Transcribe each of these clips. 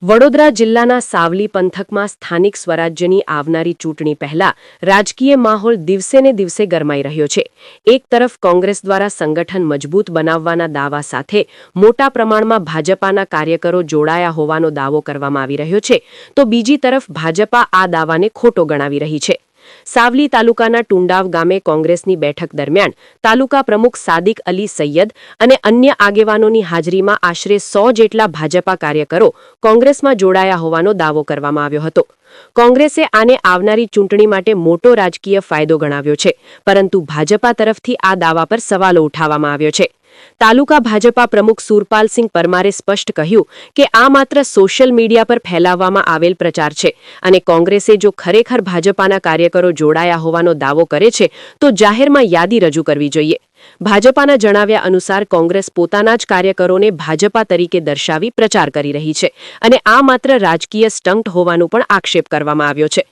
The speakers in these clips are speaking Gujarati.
વડોદરા જિલ્લાના સાવલી પંથકમાં સ્થાનિક સ્વરાજ્યની આવનારી ચૂંટણી પહેલા રાજકીય માહોલ દિવસેને દિવસે ગરમાઈ રહ્યો છે। એક તરફ કોંગ્રેસ દ્વારા સંગઠન મજબૂત બનાવવાના દાવા સાથે મોટા પ્રમાણમાં ભાજપાના કાર્યકરો જોડાયા હોવાનો દાવો કરવામાં આવી રહ્યો છે, તો બીજી તરફ ભાજપા આ દાવાને ખોટો ગણાવી રહી છે। સાવલી તાલુકાના ટુંડાવ ગામે કોંગ્રેસની બેઠક દરમિયાન તાલુકા પ્રમુખ સાદિક અલી સૈયદ અને અન્ય આગેવાનોની હાજરીમાં આશરે 100 જેટલા ભાજપા કાર્યકરો કોંગ્રેસમાં જોડાયા હોવાનો દાવો કરવામાં આવ્યો હતો। કોંગ્રેસે આને આવનારી ચૂંટણી માટે મોટો રાજકીય ફાયદો ગણાવ્યો છે, પરંતુ ભાજપા તરફથી આ દાવા પર સવાલો ઉઠાવવામાં આવ્યો છે। તાલુકા ભાજપા પ્રમુખ સુરપાલસિંહ પરમારે સ્પષ્ટ કહ્યું કે આ માત્ર સોશિયલ મીડિયા પર ફેલાવવામાં આવેલ પ્રચાર છે અને કોંગ્રેસે જો ખરેખર ભાજપાના કાર્યકરો જોડાયા હોવાનો દાવો કરે છે તો જાહેરમાં યાદી રજૂ કરવી જોઈએ। ભાજપાના જણાવ્યા અનુસાર કોંગ્રેસ પોતાના જ કાર્યકરોને ભાજપા તરીકે દર્શાવી પ્રચાર કરી રહી છે અને આ માત્ર રાજકીય સ્ટંટ હોવાનું પણ આક્ષેપ કરવામાં આવ્યો છે।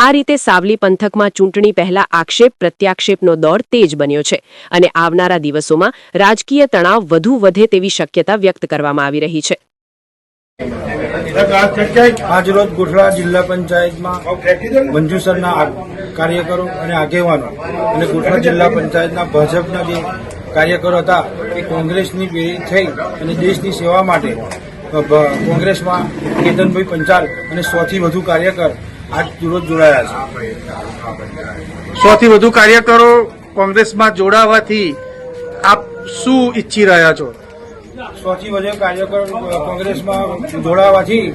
આ રીતે સાવલી પંથકમાં ચૂંટણી પહેલા આક્ષેપ પ્રત્યાક્ષેપનો દોર તેજ બન્યો છે અને આવનારા દિવસોમાં રાજકીય તણાવ વધુ વધે તેવી શક્યતા વ્યક્ત કરવામાં આવી રહી છે। આજરોજ ગોઠડા જિલ્લા પંચાયતમાં મંજુસરના કાર્યકરો અને આગેવાનો અને ગોઠડા જિલ્લા પંચાયતના ભાજપના જે કાર્યકરો હતા એ કોંગ્રેસની પ્રેરિત થઈ અને દેશની સેવા માટે કોંગ્રેસમાં કેતનભાઈ પંચાલ અને 100 થી વધુ કાર્યકર આજ રોજ જોડાયા છે। 100 થી વધુ કાર્યકરો કોંગ્રેસમાં જોડાવાથી આપ શું ઈચ્છી રહ્યા છો? 100 થી વધુ કાર્યકર કોંગ્રેસમાં જોડાવાથી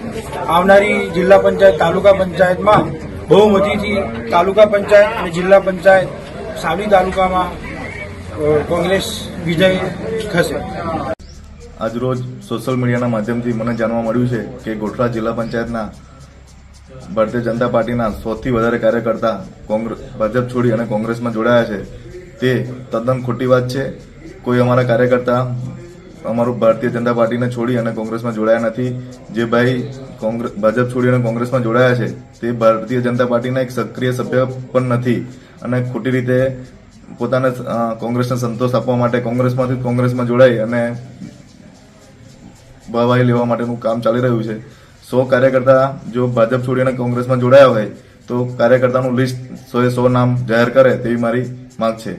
આવનારી જિલ્લા પંચાયત તાલુકા પંચાયતમાં બહુમતીથી તાલુકા પંચાયત અને જિલ્લા પંચાયત સાવલી તાલુકામાં કોંગ્રેસ વિજય થશે। આજરોજ સોશિયલ મીડિયાના માધ્યમથી મને જાણવા મળ્યું છે કે ગોઠડા જિલ્લા પંચાયતના ભારતીય જનતા પાર્ટીના 100 થી વધારે કાર્યકર્તા ભાજપ છોડી અને કોંગ્રેસમાં જોડાયા છે, તે તદ્દન ખોટી વાત છે। કોઈ અમારા કાર્યકર્તા અમારું ભારતીય જનતા પાર્ટીને છોડી અને કોંગ્રેસમાં જોડાયા નથી। જે ભાઈ ભાજપ છોડી અને કોંગ્રેસમાં જોડાયા છે તે ભારતીય જનતા પાર્ટીના એક સક્રિય સભ્ય પણ નથી અને ખોટી રીતે પોતાને કોંગ્રેસને સંતોષ આપવા માટે કોંગ્રેસમાંથી કોંગ્રેસમાં જોડાઈ અને વાહવાહી લેવા માટેનું કામ ચાલી રહ્યું છે। 100 કાર્યકર્તા જો ભાજપ છોડી અને કોંગ્રેસમાં જોડાયા હોય તો કાર્યકર્તાનું લિસ્ટ 100 નામ જાહેર કરે તેવી મારી માંગ છે।